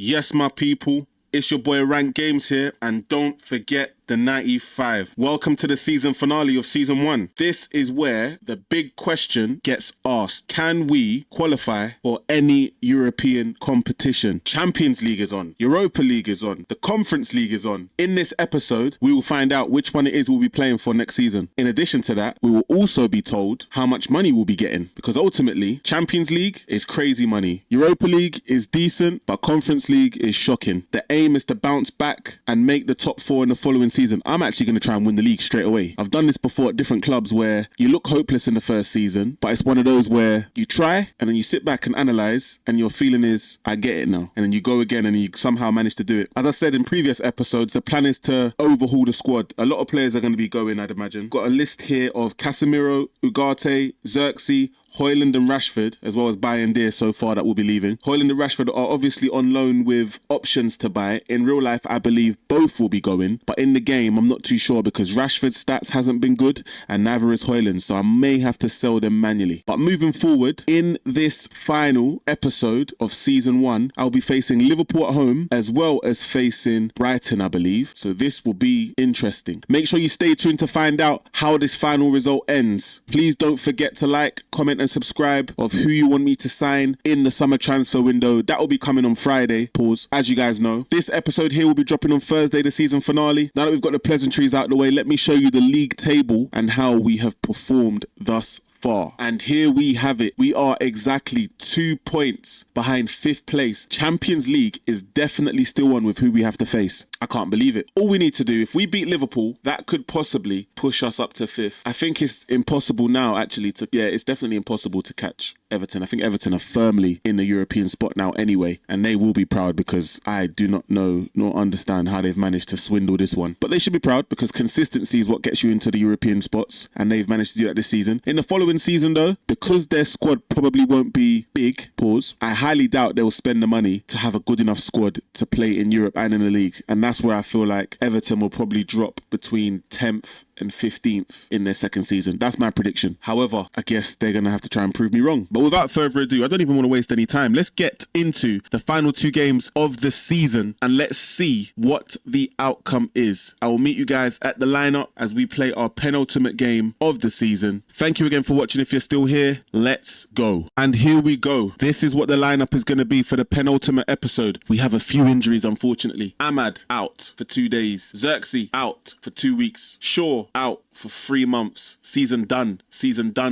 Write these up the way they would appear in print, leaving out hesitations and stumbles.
Yes, my people, it's your boy Rank Games here, and don't forget the 95. Welcome to the season finale of season 1. This is where the big question gets asked. Can we qualify for any European competition? Champions League is on. Europa League is on. The Conference League is on. In this episode, we will find out which one it is we'll be playing for next season. In addition to that, we will also be told how much money we'll be getting, because ultimately, Champions League is crazy money. Europa League is decent, but Conference League is shocking. The aim is to bounce back and make the top 4 in the following season. I'm actually going to try and win the league straight away. I've done this before at different clubs where you look hopeless in the first season, but it's one of those where you try and then you sit back and analyse and your feeling is, I get it now. And then you go again and you somehow manage to do it. As I said in previous episodes, the plan is to overhaul the squad. A lot of players are going to be going, I'd imagine. Got a list here of Casemiro, Ugarte, Xerxes, Højlund and Rashford, as well as Bayern so far that will be leaving. Højlund and Rashford are obviously on loan with options to buy. In real life, I believe both will be going, but in the game, I'm not too sure because Rashford's stats hasn't been good and neither is Højlund, so I may have to sell them manually. But moving forward, in this final episode of season 1, I'll be facing Liverpool at home as well as facing Brighton, I believe. So this will be interesting. Make sure you stay tuned to find out how this final result ends. Please don't forget to like, comment and subscribe of who you want me to sign in the summer transfer window. That will be coming on Friday, pause, as you guys know. This episode here will be dropping on Thursday, the season finale. Now that we've got the pleasantries out of the way, let me show you the league table and how we have performed thus far. And here we have it. We are exactly 2 points behind 5th place. Champions League is definitely still on with who we have to face. I can't believe it. All we need to do, if we beat Liverpool, that could possibly push us up to 5th. I think it's impossible now, actually, it's definitely impossible to catch Everton. I think Everton are firmly in the European spot now anyway, and they will be proud because I do not know nor understand how they've managed to swindle this one. But they should be proud because consistency is what gets you into the European spots, and they've managed to do that this season. In the following season though, because their squad probably won't be big, pause, I highly doubt they'll spend the money to have a good enough squad to play in Europe and in the league, and that's where I feel like Everton will probably drop between 10th and 15th in their second season. That's my prediction. However, I guess they're going to have to try and prove me wrong. But without further ado, I don't even want to waste any time. Let's get into the final 2 games of the season and let's see what the outcome is. I will meet you guys at the lineup as we play our penultimate game of the season. Thank you again for watching. If you're still here, let's go. And here we go. This is what the lineup is going to be for the penultimate episode. We have a few injuries, unfortunately. Ahmad out for 2 days. Xerxes out for 2 weeks. Shaw out for 3 months. Season done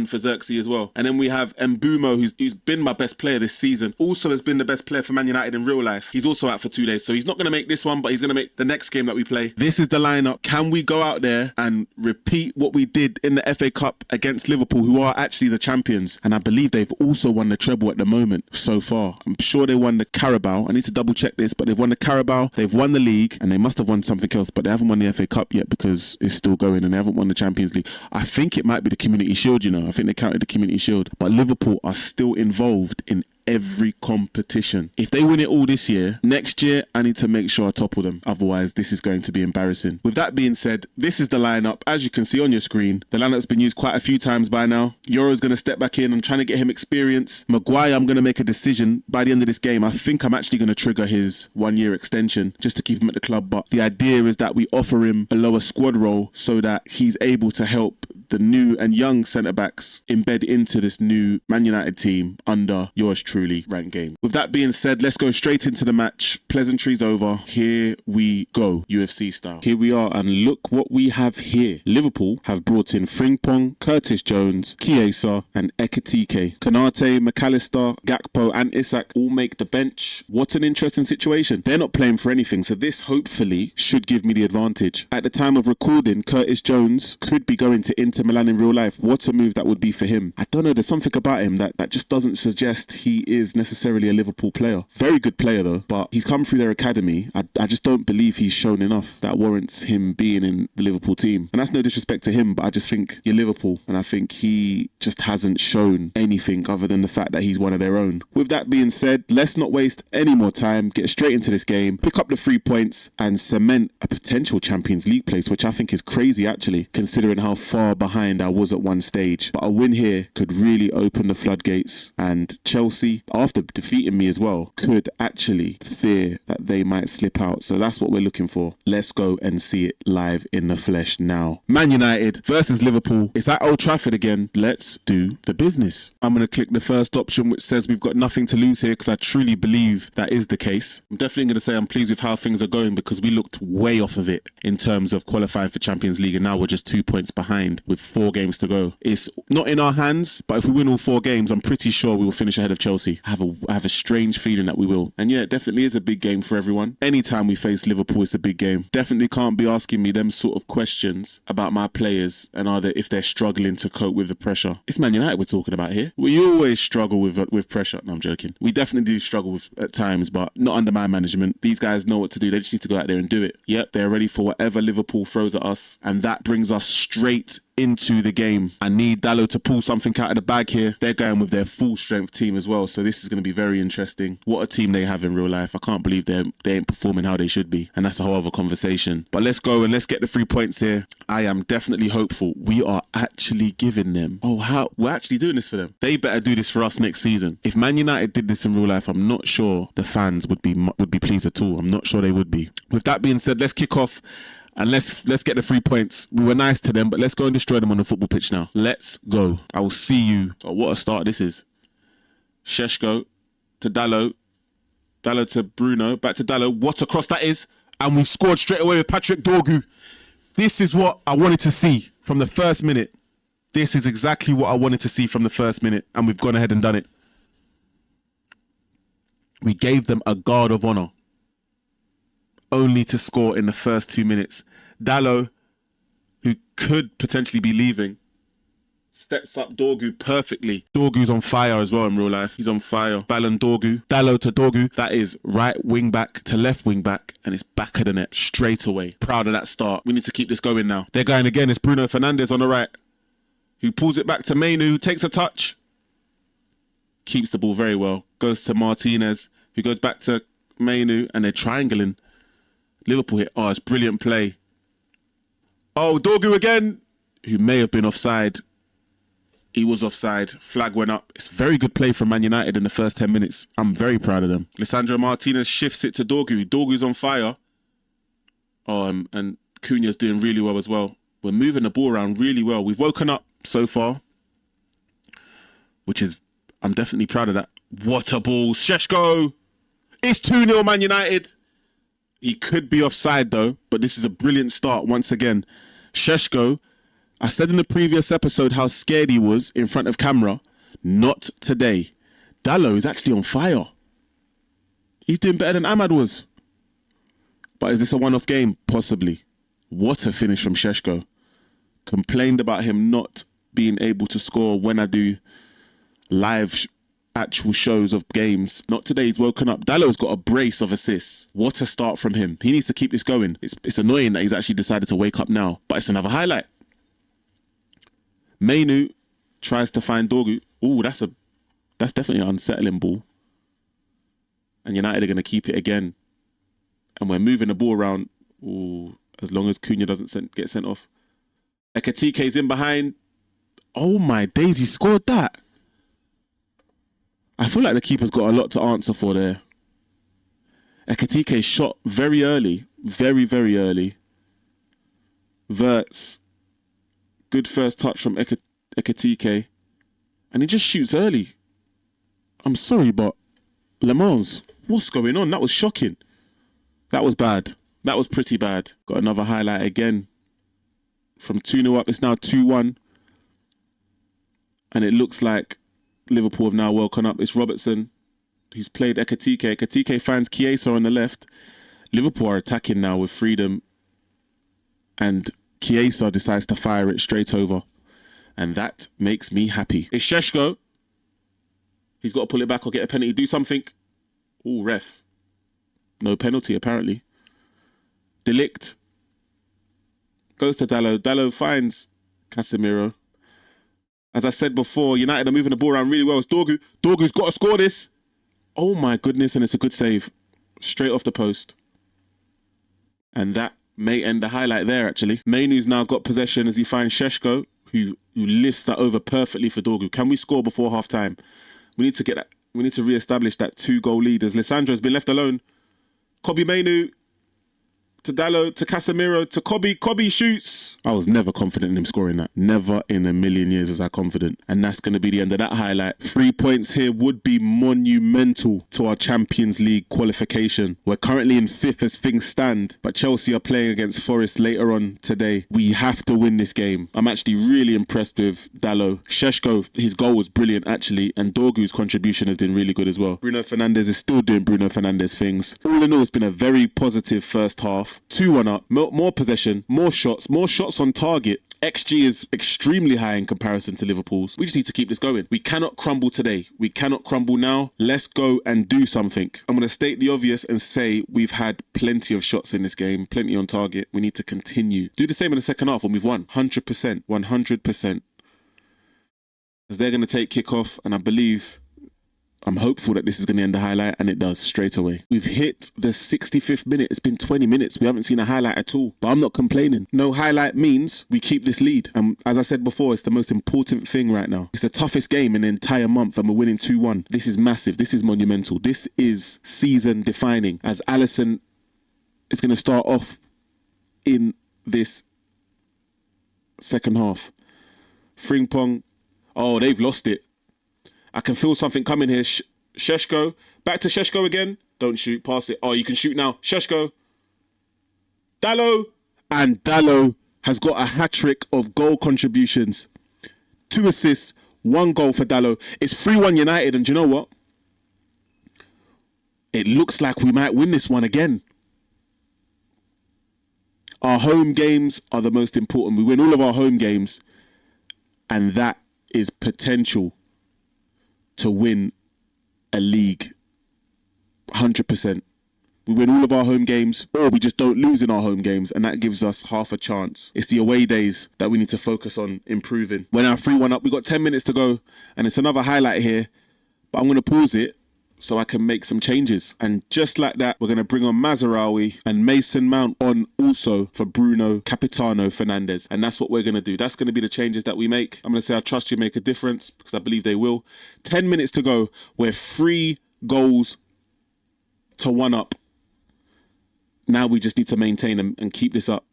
for Xerxes as well. And then we have Mbumo, who's been my best player this season, also has been the best player for Man United in real life. He's also out for 2 days, so he's not going to make this one, but he's going to make the next game that we play. This is the lineup. Can we go out there and repeat what we did in the FA Cup against Liverpool, who are actually the champions? And I believe they've also won the treble at the moment so far. I'm sure they won the Carabao. I need to double check this, but they've won the Carabao, they've won the league, and they must have won something else, but they haven't won the FA Cup yet because it's still going and they haven't won the Champions League. I think it might be the Community Shield, you know. I think they counted the Community Shield. But Liverpool are still involved in every competition. If they win it all this year, next year I need to make sure I topple them. Otherwise, this is going to be embarrassing. With that being said, this is the lineup. As you can see on your screen, the lineup's been used quite a few times by now. Euro's going to step back in. I'm trying to get him experience. Maguire, I'm going to make a decision by the end of this game. I think I'm actually going to trigger his 1-year extension just to keep him at the club. But the idea is that we offer him a lower squad role so that he's able to help the new and young centre-backs embed into this new Man United team under yours truly, Rank Game. With that being said, let's go straight into the match. Pleasantries over. Here we go, UFC style. Here we are, and look what we have here. Liverpool have brought in Frimpong, Curtis Jones, Chiesa and Ekitike. Konate, McAllister, Gakpo and Isak all make the bench. What an interesting situation. They're not playing for anything, so this hopefully should give me the advantage. At the time of recording, Curtis Jones could be going to Inter Milan in real life. What a move that would be for him. I don't know, there's something about him that just doesn't suggest he is necessarily a Liverpool player. Very good player though, but he's come through their academy. I just don't believe he's shown enough that warrants him being in the Liverpool team. And that's no disrespect to him, but I just think you're Liverpool, and I think he just hasn't shown anything other than the fact that he's one of their own. With that being said, let's not waste any more time, get straight into this game, pick up the 3 points and cement a potential Champions League place, which I think is crazy actually, considering how far behind behind I was at one stage. But a win here could really open the floodgates, and Chelsea, after defeating me as well, could actually fear that they might slip out. So that's what we're looking for. Let's go and see it live in the flesh now. Man United versus Liverpool. It's at Old Trafford again. Let's do the business. I'm going to click the first option, which says we've got nothing to lose here, because I truly believe that is the case. I'm definitely going to say I'm pleased with how things are going, because we looked way off of it in terms of qualifying for Champions League, and now we're just 2 points behind with 4 games to go. It's not in our hands, but if we win all 4 games, I'm pretty sure we will finish ahead of Chelsea. I have a strange feeling that we will. And yeah, it definitely is a big game for everyone. Anytime we face Liverpool, it's a big game. Definitely can't be asking me them sort of questions about my players and if they're struggling to cope with the pressure. It's Man United we're talking about here. We always struggle with pressure. No, I'm joking. We definitely do struggle at times, but not under my management. These guys know what to do. They just need to go out there and do it. Yep, they're ready for whatever Liverpool throws at us, and that brings us straight into the game. I need Dalot to pull something out of the bag here. They're going with their full strength team as well, so this is going to be very interesting. What a team they have in real life. I can't believe they ain't performing how they should be, and that's a whole other conversation. But let's go and let's get the 3 points here. I am definitely hopeful. We are actually giving them, we're actually doing this for them. They better do this for us next season. If Man United did this in real life, I'm not sure the fans would be pleased at all. I'm not sure they would be. With that being said, let's kick off. And let's get the 3 points. We were nice to them, but let's go and destroy them on the football pitch now. Let's go. I will see you. Oh, what a start this is. Sesko to Dalot. Dalot to Bruno. Back to Dalot. What a cross that is. And we scored straight away with Patrick Dorgu. This is what I wanted to see from the first minute. This is exactly what I wanted to see from the first minute. And we've gone ahead and done it. We gave them a guard of honour, only to score in the first 2 minutes. Dalot, who could potentially be leaving, steps up Dorgu perfectly. Dorgu's on fire as well in real life. He's on fire. Ballon Dorgu. Dalot to Dorgu. That is right wing back to left wing back, and it's back of the net straight away. Proud of that start. We need to keep this going now. They're going again. It's Bruno Fernandes on the right, who pulls it back to Mainu, who takes a touch. Keeps the ball very well. Goes to Martinez, who goes back to Mainu, and they're triangling. Liverpool hit. Oh, it's brilliant play. Oh, Dorgu again, who may have been offside. He was offside. Flag went up. It's very good play from Man United in the first 10 minutes. I'm very proud of them. Lisandro Martinez shifts it to Dorgu. Dorgu's on fire. Oh, and Cunha's doing really well as well. We're moving the ball around really well. We've woken up so far, which is, I'm definitely proud of that. What a ball. Sesko. It's 2-0 Man United. He could be offside though, but this is a brilliant start once again. Sesko, I said in the previous episode how scared he was in front of camera. Not today. Dalot is actually on fire. He's doing better than Ahmad was. But is this a one-off game? Possibly. What a finish from Sesko. Complained about him not being able to score when I do live actual shows of games. Not today. He's woken up. Dalot's got a brace of assists. What a start from him. He needs to keep this going. It's annoying that he's actually decided to wake up now, but it's another highlight. Mainu tries to find Dorgu. Ooh, that's definitely an unsettling ball. And United are going to keep it again. And we're moving the ball around. Ooh, as long as Cunha doesn't get sent off. Ekatike's in behind. Oh my days, he scored that. I feel like the keeper's got a lot to answer for there. Ekatike shot very early. Very, very early. Verts. Good first touch from Ekatike. And he just shoots early. I'm sorry, but Le Mans, what's going on? That was shocking. That was bad. That was pretty bad. Got another highlight again. From 2-0 up, it's now 2-1. And it looks like Liverpool have now woken up. It's Robertson who's played Ekatike. Ekatike finds Chiesa on the left. Liverpool are attacking now with freedom. And Chiesa decides to fire it straight over. And that makes me happy. It's Sesko. He's got to pull it back or get a penalty. Do something. Ooh, ref. No penalty, apparently. Delict. Goes to Dalot. Dalot finds Casemiro. As I said before, United are moving the ball around really well. It's Dorgu. Dorgu's got to score this. Oh my goodness, and it's a good save. Straight off the post. And that may end the highlight there, actually. Mainu's now got possession as he finds Sesko, who lifts that over perfectly for Dorgu. Can we score before half time? We need to get that. We need to re-establish that 2-goal lead as Lisandro's been left alone. Kobbie Mainoo to Dalot, to Casemiro, to Kobbie. Kobbie shoots. I was never confident in him scoring that. Never in a million years was I confident. And that's going to be the end of that highlight. 3 points here would be monumental to our Champions League qualification. We're currently in 5th as things stand, but Chelsea are playing against Forest later on today. We have to win this game. I'm actually really impressed with Dalot. Sesko, his goal was brilliant actually, and Dorgu's contribution has been really good as well. Bruno Fernandes is still doing Bruno Fernandes things. All in all, it's been a very positive first half. 2-1 up, more possession, more shots on target. XG is extremely high in comparison to Liverpool's. We just need to keep this going. We cannot crumble today. We cannot crumble now. Let's go and do something. I'm going to state the obvious and say we've had plenty of shots in this game, plenty on target. We need to continue. Do the same in the second half when we've won. 100%. 100%. As they're going to take kick-off, and I'm hopeful that this is going to end the highlight, and it does straight away. We've hit the 65th minute. It's been 20 minutes. We haven't seen a highlight at all, but I'm not complaining. No highlight means we keep this lead. And as I said before, it's the most important thing right now. It's the toughest game in the entire month, and we're winning 2-1. This is massive. This is monumental. This is season defining, as Alisson is going to start off in this second half. Frimpong. Oh, they've lost it. I can feel something coming here. Sesko. Back to Sesko again. Don't shoot. Pass it. Oh, you can shoot now. Sesko. Dalot. And Dalot has got a hat-trick of goal contributions. 2 assists, 1 goal for Dalot. It's 3-1 United, and do you know what? It looks like we might win this one again. Our home games are the most important. We win all of our home games, and that is potential to win a league. 100%. We win all of our home games, or we just don't lose in our home games, and that gives us half a chance. It's the away days that we need to focus on improving. We're now 3-1 up. We've got 10 minutes to go, and it's another highlight here, but I'm going to pause it so I can make some changes. And just like that, we're going to bring on Mazraoui and Mason Mount on also for Bruno Capitano Fernandes. And that's what we're going to do. That's going to be the changes that we make. I'm going to say I trust you make a difference, because I believe they will. 10 minutes to go. We're 3 goals to 1 up. Now we just need to maintain and keep this up.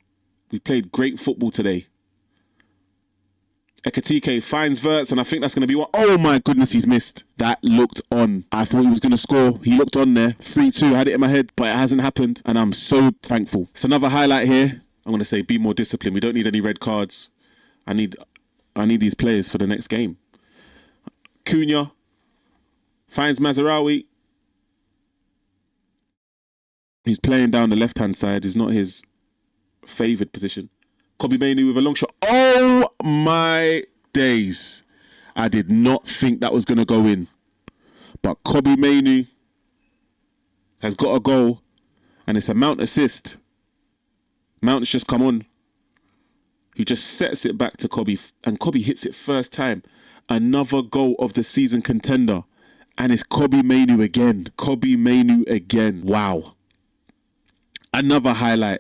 We played great football today. Ekitike finds Wirtz, and I think that's going to be one. Oh my goodness, he's missed. That looked on. I thought he was going to score. He looked on there. 3-2, had it in my head, but it hasn't happened, and I'm so thankful. It's another highlight here. I'm going to say be more disciplined. We don't need any red cards. I need these players for the next game. Cunha finds Mazraoui. He's playing down the left-hand side. It's not his favoured position. Kobbie Mainoo with a long shot. Oh my days. I did not think that was going to go in. But Kobbie Mainoo has got a goal, and it's a Mount assist. Mount's just come on. He just sets it back to Kobbie, and Kobbie hits it first time. Another goal of the season contender. And it's Kobbie Mainoo again. Kobbie Mainoo again. Wow. Another highlight.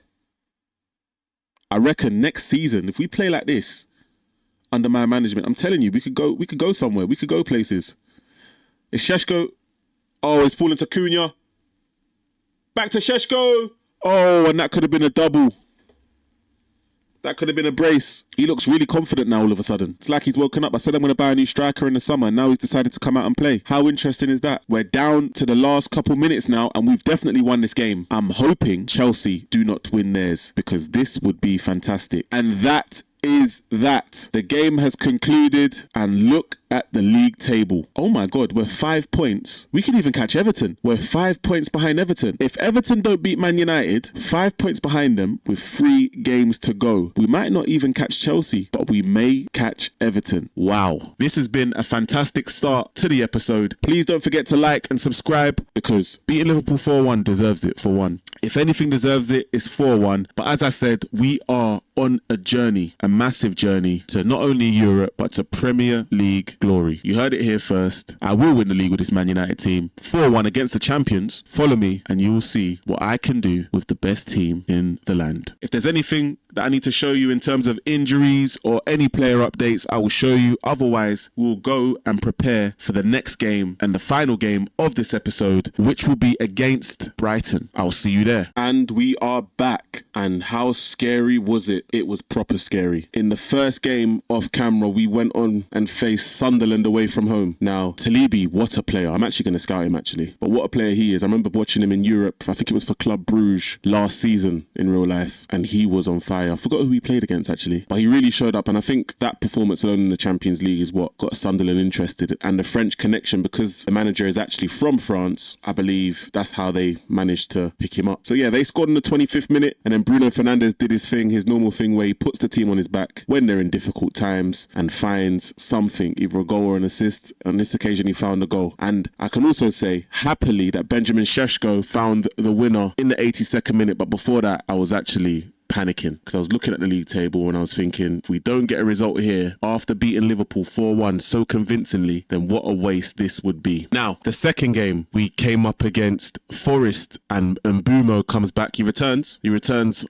I reckon next season, if we play like this under my management, I'm telling you, we could go somewhere. We could go places. It's Sesko. Oh, it's fallen to Cunha. Back to Sesko. Oh, and that could have been a double. That could have been a brace. He looks really confident now all of a sudden. It's like he's woken up. I said I'm going to buy a new striker in the summer, and now he's decided to come out and play. How interesting is that? We're down to the last couple minutes now, and we've definitely won this game. I'm hoping Chelsea do not win theirs, because this would be fantastic. And that is that. The game has concluded, and look at the league table. Oh my God, we're 5 points. We could even catch Everton. We're 5 points behind Everton. If Everton don't beat Man United, 5 points behind them with 3 games to go. We might not even catch Chelsea, but we may catch Everton. Wow. This has been a fantastic start to the episode. Please don't forget to like and subscribe, because beating Liverpool 4-1 deserves it for one. If anything deserves it, it's 4-1. But as I said, we are on a journey, a massive journey to not only Europe, but to Premier League glory. You heard it here first. I will win the league with this Man United team. 4-1 against the champions. Follow me and you will see what I can do with the best team in the land. If there's anything that I need to show you in terms of injuries or any player updates, I will show you. Otherwise, we'll go and prepare for the next game and the final game of this episode, which will be against Brighton. I'll see you there. And we are back. And how scary was it? It was proper scary. In the first game off camera, we went on and faced Sunderland away from home. Now, Talibi, what a player. I'm actually going to scout him, actually. But what a player he is. I remember watching him in Europe. I think it was for Club Bruges last season in real life. And he was on fire. I forgot who he played against, actually. But he really showed up. And I think that performance alone in the Champions League is what got Sunderland interested. And the French connection, because the manager is actually from France, I believe that's how they managed to pick him up. So yeah, they scored in the 25th minute. And then Bruno Fernandes did his thing, his normal thing, where he puts the team on his back when they're in difficult times and finds something, either a goal or an assist. On this occasion, he found a goal. And I can also say, happily, that Benjamin Sesko found the winner in the 82nd minute. But before that, I was actually panicking because I was looking at the league table and I was thinking, if we don't get a result here after beating Liverpool 4-1 so convincingly, then what a waste this would be. Now, the second game, we came up against Forest and Mbumo comes back. He returns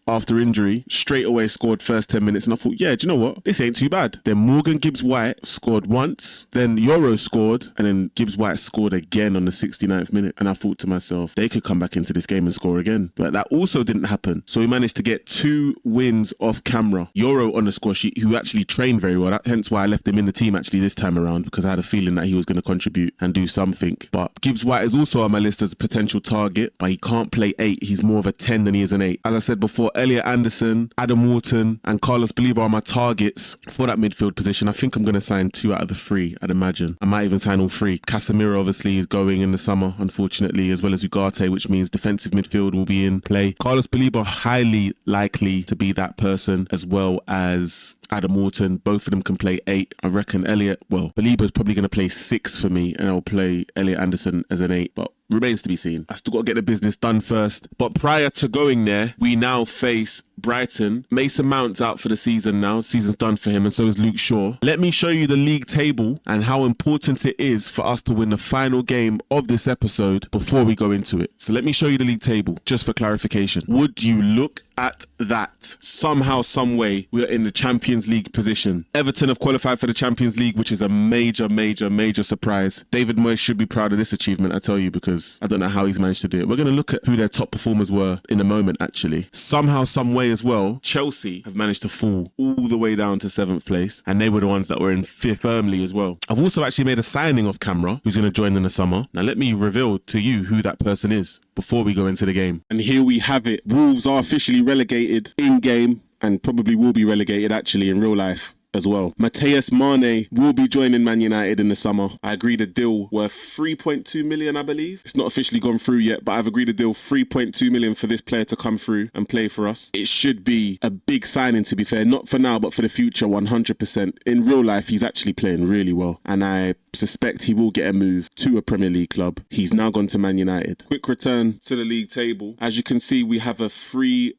after injury, straight away scored first 10 minutes. And I thought, yeah, do you know what? This ain't too bad. Then Morgan Gibbs-White scored once, then Euro scored, and then Gibbs-White scored again on the 69th minute. And I thought to myself, they could come back into this game and score again. But that also didn't happen. So we managed to get two wins off camera. Euro on the score sheet, who actually trained very well. Hence why I left him in the team actually this time around, because I had a feeling that he was going to contribute and do something. But Gibbs-White is also on my list as a potential target, but he can't play 8. He's more of a 10 than he is an 8. As I said before, Elliot Anderson, Adam Wharton and Carlos Baliba are my targets for that midfield position. I think I'm going to sign 2 out of the 3, I'd imagine. I might even sign all 3. Casemiro obviously is going in the summer, unfortunately, as well as Ugarte, which means defensive midfield will be in play. Carlos Baliba, highly likely to be that person, as well as Adam Wharton. Both of them can play 8. I reckon Baliba's probably going to play 6 for me, and I'll play Elliot Anderson as an 8, but remains to be seen. I still got to get the business done first. But prior to going there, we now face Brighton. Mason Mount's out for the season now. Season's done for him, and so is Luke Shaw. Let me show you the league table and how important it is for us to win the final game of this episode before we go into it. So let me show you the league table, just for clarification. Would you look at that? Somehow, some way, we are in the Champions League position. Everton have qualified for the Champions League, which is a major surprise. David Moyes should be proud of this achievement, I tell you, because I don't know how he's managed to do it. We're going to look at who their top performers were in a moment, actually. Somehow, some way as well, Chelsea have managed to fall all the way down to 7th place, and they were the ones that were in 5th firmly as well. I've also actually made a signing off camera who's going to join in the summer. Now, let me reveal to you who that person is before we go into the game. And here we have it. Wolves are officially relegated in game, and probably will be relegated actually in real life as well. Matthias Mane will be joining Man United in the summer. I agreed a deal worth 3.2 million, I believe. It's not officially gone through yet, but I've agreed a deal 3.2 million for this player to come through and play for us. It should be a big signing, to be fair. Not for now, but for the future, 100%. In real life, he's actually playing really well, and I suspect he will get a move to a Premier League club. He's now gone to Man United. Quick return to the league table. As you can see, we have a 3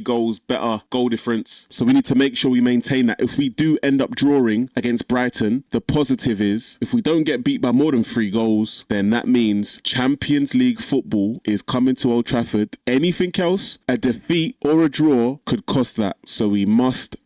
goals better goal difference. So we need to make sure we maintain that. If we do end up drawing against Brighton, the positive is if we don't get beat by more than 3 goals, then that means Champions League football is coming to Old Trafford. Anything else, a defeat or a draw, could cost that. So we must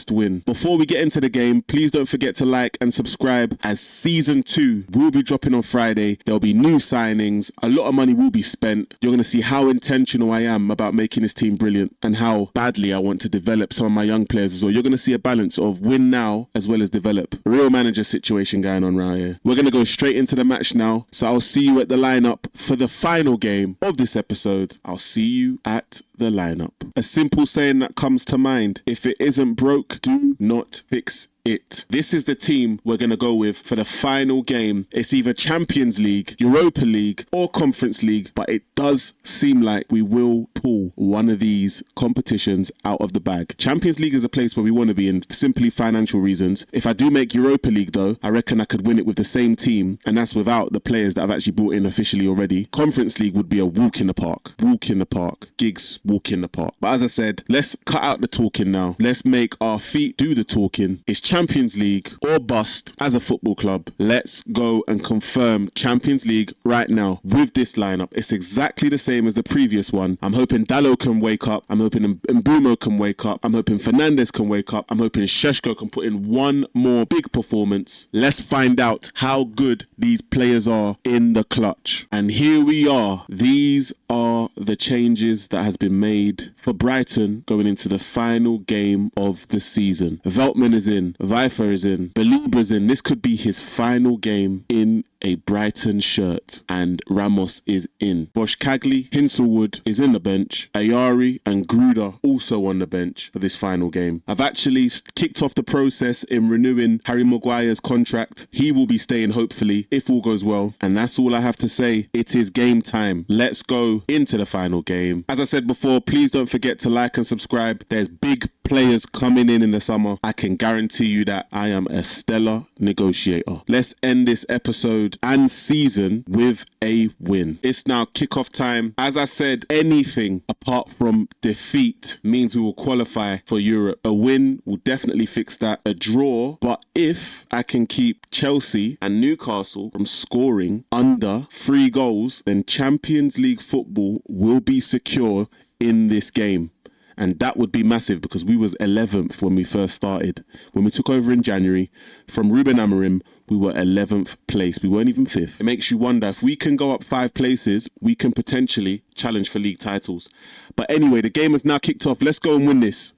win. Before we get into the game, please don't forget to like and subscribe, as season 2 will be dropping on Friday. There'll be new signings. A lot of money will be spent. You're going to see how intentional I am about making this team brilliant and how badly I want to develop some of my young players as well. You're going to see a balance of win now as well as develop. A real manager situation going on right here. We're going to go straight into the match now. So I'll see you at the lineup for the final game of this episode. I'll see you at the lineup. A simple saying that comes to mind: if it isn't broke, do not fix it. This is the team we're going to go with for the final game. It's either Champions League, Europa League or Conference League, but it does seem like we will pull one of these competitions out of the bag. Champions League is a place where we want to be in, simply financial reasons. If I do make Europa League though, I reckon I could win it with the same team, and that's without the players that I've actually brought in officially already. Conference League would be a walk in the park. Walk in the park. Gigs, walk in the park. But as I said, let's cut out the talking now. Let's make our feet do the talking. It's Champions Champions League or bust as a football club. Let's go and confirm Champions League right now with this lineup. It's exactly the same as the previous one. I'm hoping Dalot can wake up. I'm hoping Mbumo can wake up. I'm hoping Fernandes can wake up. I'm hoping Sesko can put in one more big performance. Let's find out how good these players are in the clutch. And here we are. These are the changes that has been made for Brighton going into the final game of the season. Veltman is in. Vifer is in. Belieber's in. This could be his final game in a Brighton shirt, and Ramos is in. Bosch Cagley, Hinselwood is in the bench. Ayari and Gruder also on the bench for this final game. I've actually kicked off the process in renewing Harry Maguire's contract. He will be staying hopefully if all goes well, and that's all I have to say. It is game time. Let's go into the final game. As I said before, please don't forget to like and subscribe. There's big players coming in the summer. I can guarantee you that I am a stellar negotiator. Let's end this episode and season with a win. It's now kickoff time. As I said, anything apart from defeat means we will qualify for Europe. A win will definitely fix that. A draw, but if I can keep Chelsea and Newcastle from scoring under 3 goals, then Champions League football will be secure in this game. And that would be massive because we was 11th when we first started. When we took over in January, from Ruben Amorim, we were 11th place. We weren't even 5th. It makes you wonder, if we can go up 5 places, we can potentially challenge for league titles. But anyway, the game has now kicked off. Let's go and win this.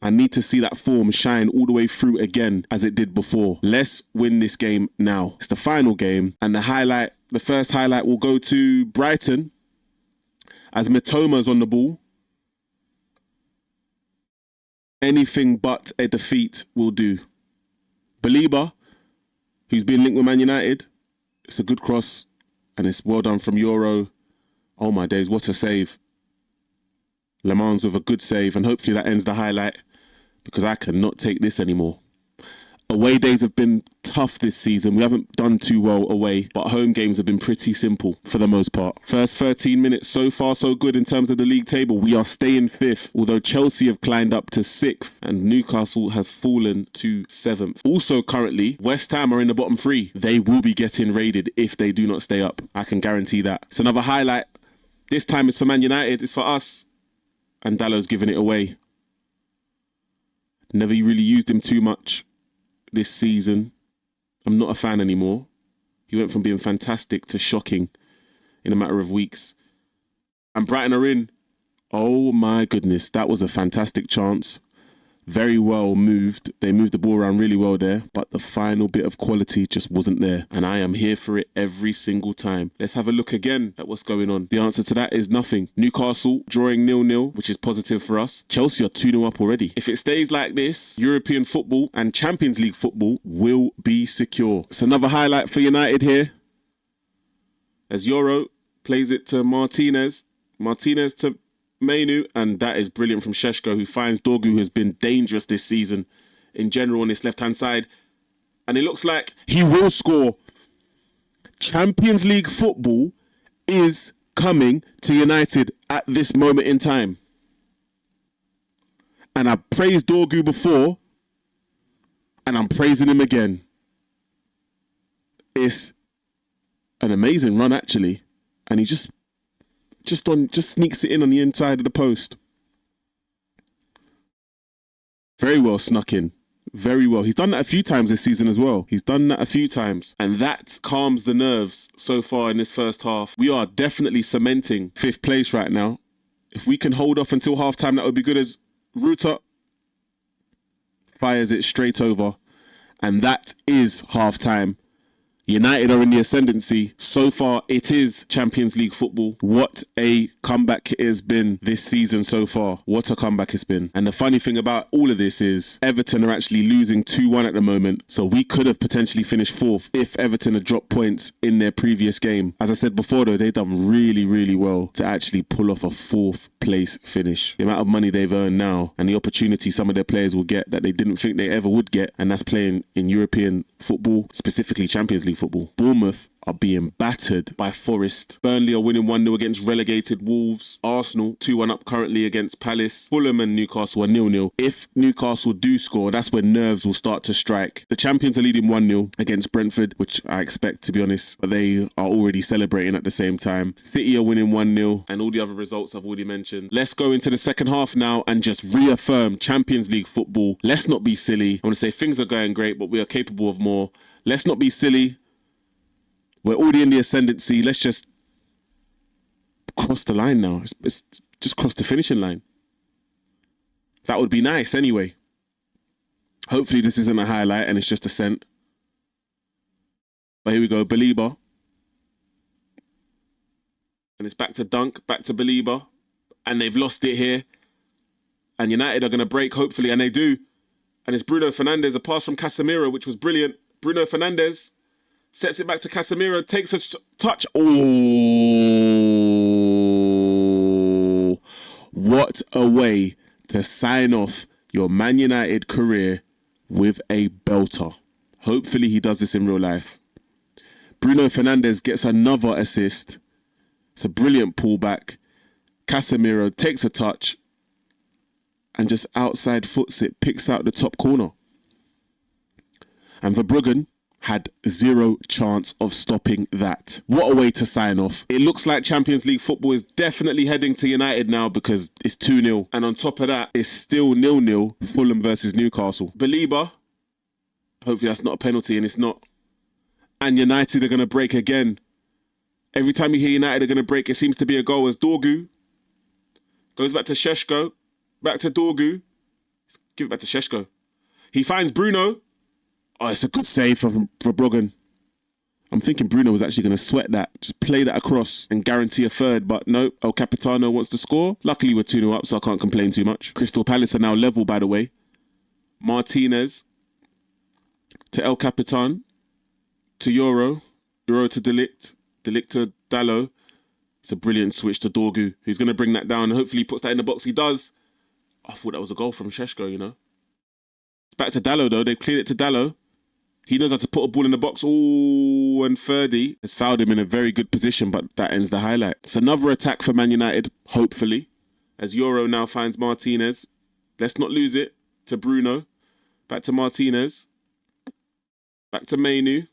I need to see that form shine all the way through again as it did before. Let's win this game now. It's the final game. And the first highlight will go to Brighton as Mitoma's on the ball. Anything but a defeat will do. Belieber, who's been linked with Man United. It's a good cross and it's well done from Euro. Oh my days, what a save. Le Mans with a good save, and hopefully that ends the highlight because I cannot take this anymore. Away days have been tough this season. We haven't done too well away, but home games have been pretty simple for the most part. First 13 minutes, so far so good in terms of the league table. We are staying 5th, although Chelsea have climbed up to 6th and Newcastle have fallen to 7th. Also currently, West Ham are in the bottom 3. They will be getting raided if they do not stay up. I can guarantee that. It's another highlight. This time it's for Man United. It's for us. And Dalot's giving it away. Never really used him too much this season. I'm not a fan anymore. He went from being fantastic to shocking in a matter of weeks. And Brighton are in. Oh my goodness, that was a fantastic chance. Very well moved. They moved the ball around really well there, but the final bit of quality just wasn't there. And I am here for it every single time. Let's have a look again at what's going on. The answer to that is nothing. Newcastle drawing 0-0, which is positive for us. Chelsea are 2-0 up already. If it stays like this, European football and Champions League football will be secure. It's another highlight for United here. As Euro plays it to Martinez. Martinez to Mainu, and that is brilliant from Sesko, who finds Dorgu, who has been dangerous this season in general on this left-hand side. And it looks like he will score. Champions League football is coming to United at this moment in time. And I praised Dorgu before, and I'm praising him again. It's an amazing run, actually. And he just sneaks it in on the inside of the post. Very well snuck in. Very well. He's done that a few times this season as well. And that calms the nerves so far in this first half. We are definitely cementing 5th place right now. If we can hold off until half-time, that would be good, as Ruta fires it straight over. And that is half-time. United are in the ascendancy. So far, it is Champions League football. What a comeback it has been this season so far. What a comeback it's been. And the funny thing about all of this is Everton are actually losing 2-1 at the moment. So we could have potentially finished 4th if Everton had dropped points in their previous game. As I said before, though, they've done really, really well to actually pull off a 4th place finish. The amount of money they've earned now and the opportunity some of their players will get that they didn't think they ever would get, and that's playing in European football, specifically Champions League football. Bournemouth are being battered by Forest. Burnley are winning 1-0 against relegated Wolves. Arsenal 2-1 up currently against Palace. Fulham and Newcastle are 0-0. If Newcastle do score, that's when nerves will start to strike. The champions are leading 1-0 against Brentford, which I expect, to be honest, but they are already celebrating at the same time. City are winning 1-0, and all the other results I've already mentioned. Let's go into the second half now and just reaffirm Champions League football. Let's not be silly. I want to say things are going great, but we are capable of more. Let's not be silly. We're already in the ascendancy. Let's just cross the line now. It's just cross the finishing line. That would be nice anyway. Hopefully this isn't a highlight and it's just a scent. But here we go, Belieber. And it's back to Dunk, back to Belieber. And they've lost it here. And United are going to break, hopefully, and they do. And it's Bruno Fernandes, a pass from Casemiro, which was brilliant. Bruno Fernandes sets it back to Casemiro, takes a touch. Oh, what a way to sign off your Man United career with a belter. Hopefully he does this in real life. Bruno Fernandes gets another assist. It's a brilliant pullback. Casemiro takes a touch and just outside foots it, picks out the top corner. And Verbruggen had zero chance of stopping that. What a way to sign off. It looks like Champions League football is definitely heading to United now because it's 2-0. And on top of that, it's still 0-0, Fulham versus Newcastle. Belieber, hopefully that's not a penalty, and it's not. And United are going to break again. Every time you hear United are going to break, it seems to be a goal as Dorgu goes back to Sesko, back to Dorgu. Give it back to Sesko. He finds Bruno. Oh, it's a good save from Verbruggen. I'm thinking Bruno was actually going to sweat that. Just play that across and guarantee a third. But no, El Capitano wants to score. Luckily, we're 2-0 up, so I can't complain too much. Crystal Palace are now level, by the way. Martinez to El Capitan. To Euro. Euro to Delict. Delict to Dallo. It's a brilliant switch to Dorgu, who's going to bring that down. Hopefully he puts that in the box. He does. I thought that was a goal from Sesko, you know. It's back to Dallo, though. They cleared it to Dallo. He knows how to put a ball in the box. Oh, and Ferdy has fouled him in a very good position, but that ends the highlight. It's another attack for Man United, hopefully, as Euro now finds Martinez. Let's not lose it to Bruno. Back to Martinez. Back to Mainu.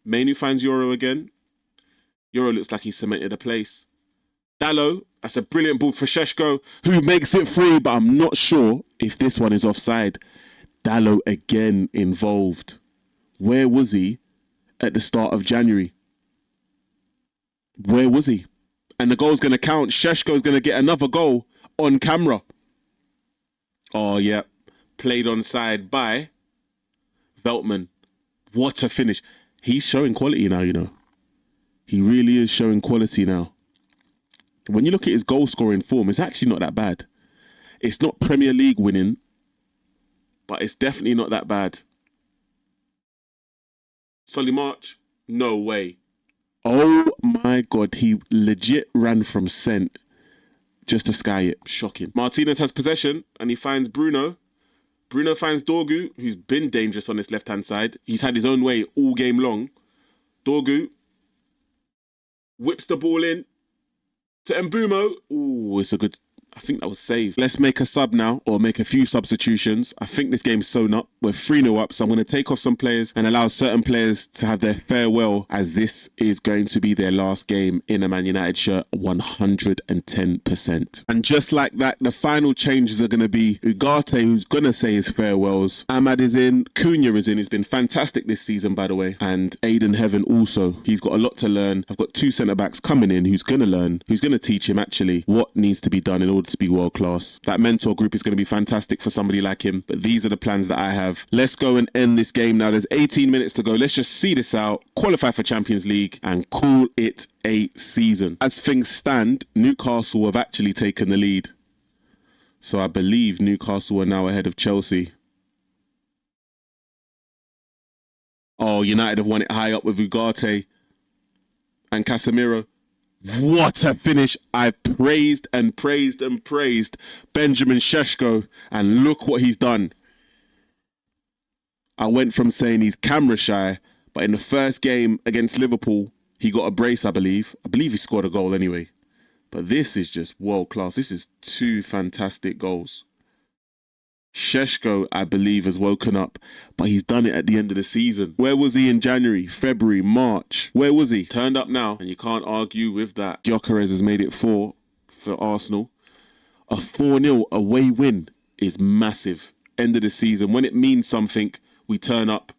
Mainu finds Euro again. Euro looks like he's cemented a place. Dallo, that's a brilliant ball for Sesko, who makes it free, but I'm not sure if this one is offside. Dallo again involved. Where was he at the start of January? Where was he? And the goal's going to count. Sesko's going to get another goal on camera. Oh, yeah. Played onside by Veltman. What a finish. He's showing quality now, you know. He really is showing quality now. When you look at his goal scoring form, it's actually not that bad. It's not Premier League winning, but it's definitely not that bad. Solly March? No way. Oh my God, he legit ran from scent just to sky it. Shocking. Martinez has possession and he finds Bruno. Bruno finds Dorgu, who's been dangerous on this left-hand side. He's had his own way all game long. Dorgu whips the ball in to Mbumo. Ooh, it's a good... I think that was saved. Let's make a sub now, or make a few substitutions. I think this game's sewn up. We're 3-0 up, so I'm going to take off some players and allow certain players to have their farewell, as this is going to be their last game in a Man United shirt, 110%. And just like that, the final changes are going to be Ugarte, who's going to say his farewells. Ahmad is in. Cunha is in. He's been fantastic this season, by the way. And Aiden Heaven also. He's got a lot to learn. I've got two centre-backs coming in who's going to learn, who's going to teach him, actually, what needs to be done in order to be world class. That mentor group is going to be fantastic for somebody like him, but these are the plans that I have. Let's go and end this game now. There's 18 minutes to go. Let's just see this out, qualify for Champions League and call it a season. As things stand, Newcastle have actually taken the lead. So I believe Newcastle are now ahead of Chelsea. Oh, United have won it high up with Ugarte and Casemiro. What a finish. I've praised and praised and praised Benjamin Sesko, and look what he's done. I went from saying he's camera shy, But in the first game against Liverpool, he got a brace, I believe. I believe he scored a goal anyway. But this is just world class. This is 2 fantastic goals. Sesko, I believe, has woken up, but he's done it at the end of the season. Where was he in January, February, March? Where was he? Turned up now, and you can't argue with that. Gyökeres has made it 4 for Arsenal. A 4-0 away win is massive. End of the season. When it means something, we turn up.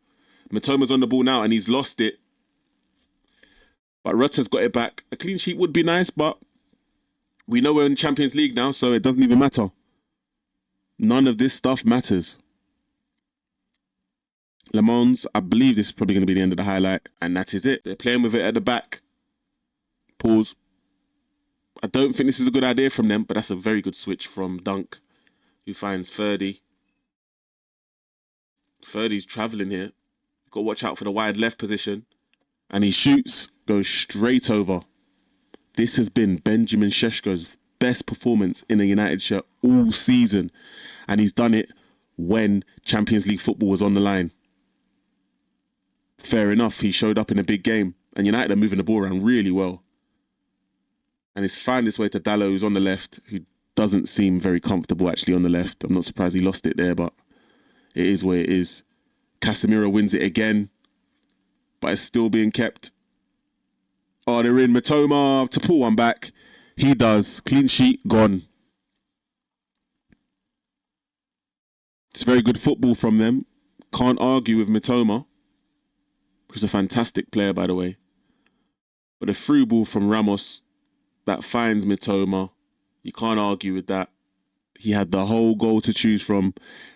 Matoma's on the ball now, and he's lost it. But Rutter's got it back. A clean sheet would be nice, but we know we're in Champions League now, so it doesn't even matter. None of this stuff matters. Le Mans, I believe this is probably going to be the end of the highlight. And that is it. They're playing with it at the back. Pause. I don't think this is a good idea from them, but that's a very good switch from Dunk, who finds Ferdy. Ferdy's travelling here. Got to watch out for the wide left position. And he shoots, goes straight over. This has been Benjamin Sesko's best performance in a United shirt all season. And he's done it when Champions League football was on the line. Fair enough, he showed up in a big game. And United are moving the ball around really well. And it's found its way to Dalot, who's on the left, who doesn't seem very comfortable actually on the left. I'm not surprised he lost it there, but it is where it is. Casemiro wins it again, but it's still being kept. Oh, they're in. Mitoma to pull one back. He does. Clean sheet, gone. It's very good football from them. Can't argue with Mitoma, who's a fantastic player, by the way. But a through ball from Ramos that finds Mitoma. You can't argue with that. He had the whole goal to choose from,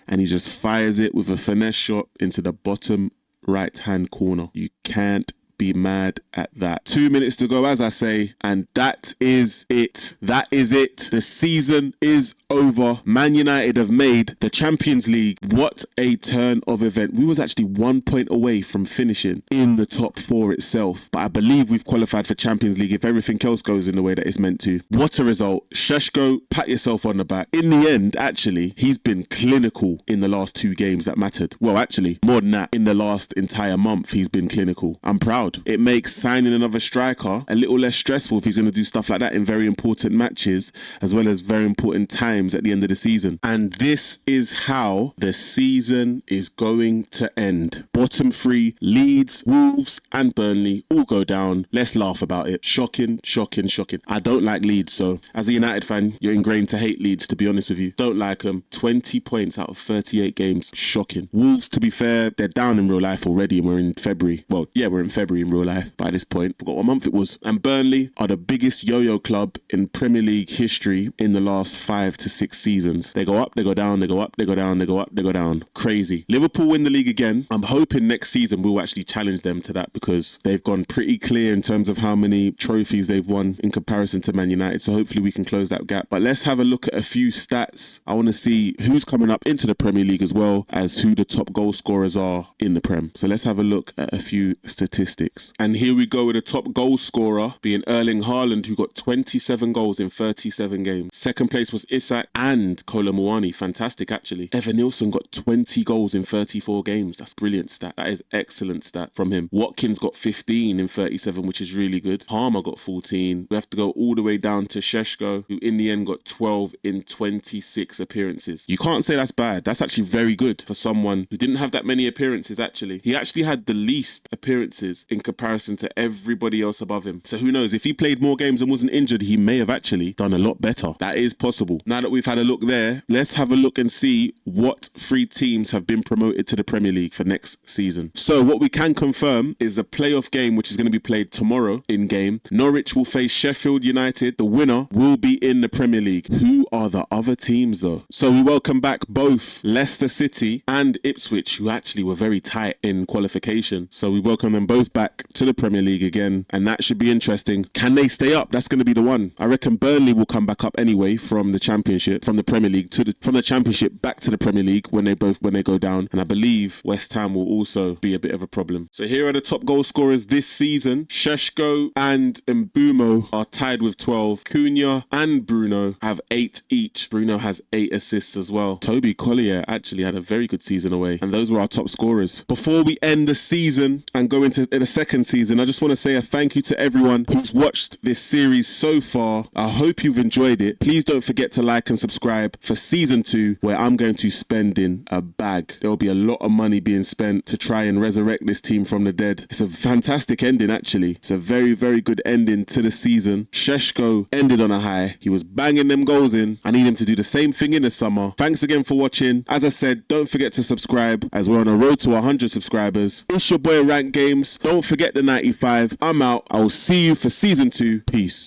and he just fires it with a finesse shot into the bottom right-hand corner. You can't be mad at that. 2 minutes to go, as I say, and that is it. That is it. The season is over. Man United have made the Champions League. What a turn of event. We was actually 1 point away from finishing in the top 4 itself, but I believe we've qualified for Champions League if everything else goes in the way that it's meant to. What a result. Sesko, pat yourself on the back. In the end, actually, he's been clinical in the last 2 games that mattered. Well, actually, more than that, in the last entire month, he's been clinical. I'm proud. It makes signing another striker a little less stressful if he's going to do stuff like that in very important matches, as well as very important times at the end of the season. And this is how the season is going to end. Bottom 3, Leeds, Wolves and Burnley all go down. Let's laugh about it. Shocking, shocking, shocking. I don't like Leeds, so as a United fan, you're ingrained to hate Leeds, to be honest with you. Don't like them. 20 points out of 38 games. Shocking. Wolves, to be fair, they're down in real life already, and we're in February. Well, yeah, we're in February in real life by this point. Forgot what month it was. And Burnley are the biggest yo-yo club in Premier League history in the last 5 to 6 seasons. They go up, they go down, they go up, they go down, they go up, they go down. Crazy. Liverpool win the league again. I'm hoping next season we'll actually challenge them to that, because they've gone pretty clear in terms of how many trophies they've won in comparison to Man United. So hopefully we can close that gap. But let's have a look at a few stats. I want to see who's coming up into the Premier League as well as who the top goal scorers are in the Prem. So let's have a look at a few statistics. And here we go with the top goal scorer being Erling Haaland, who got 27 goals in 37 games. Second place was Isak and Kolo Muani. Fantastic, actually. Evan Nilsson got 20 goals in 34 games. That's brilliant stat. That is excellent stat from him. Watkins got 15 in 37, which is really good. Palmer got 14. We have to go all the way down to Sesko, who in the end got 12 in 26 appearances. You can't say that's bad. That's actually very good for someone who didn't have that many appearances, actually. He actually had the least appearances in comparison to everybody else above him. So who knows, if he played more games and wasn't injured, he may have actually done a lot better. That is possible. Now that we've had a look there, let's have a look and see what 3 teams have been promoted to the Premier League for next season. So what we can confirm is the playoff game, which is going to be played tomorrow in game. Norwich will face Sheffield United. The winner will be in the Premier League. Who are the other teams though? So we welcome back both Leicester City and Ipswich, who actually were very tight in qualification. So we welcome them both back. back to the Premier League again, and that should be interesting. Can they stay up? That's going to be the one. I reckon Burnley will come back up anyway from the Championship, from the Premier League from the Championship back to the Premier League when they go down, and I believe West Ham will also be a bit of a problem. So here are the top goal scorers this season. Sesko and Mbumo are tied with 12. Cunha and Bruno have 8 each. Bruno has 8 assists as well. Toby Collier actually had a very good season away, and those were our top scorers. Before we end the season and go into the second season, I just want to say a thank you to everyone who's watched this series so far. I hope you've enjoyed it. Please don't forget to like and subscribe for season 2, where I'm going to spend in a bag. There will be a lot of money being spent to try and resurrect this team from the dead. It's a fantastic ending, actually. It's a very, very good ending to the season. Sesko ended on a high. He was banging them goals in. I need him to do the same thing in the summer. Thanks again for watching. As I said, don't forget to subscribe as we're on a road to 100 subscribers. It's your boy Rank Games. Don't forget the 95. I'm out. I will see you for season 2. Peace.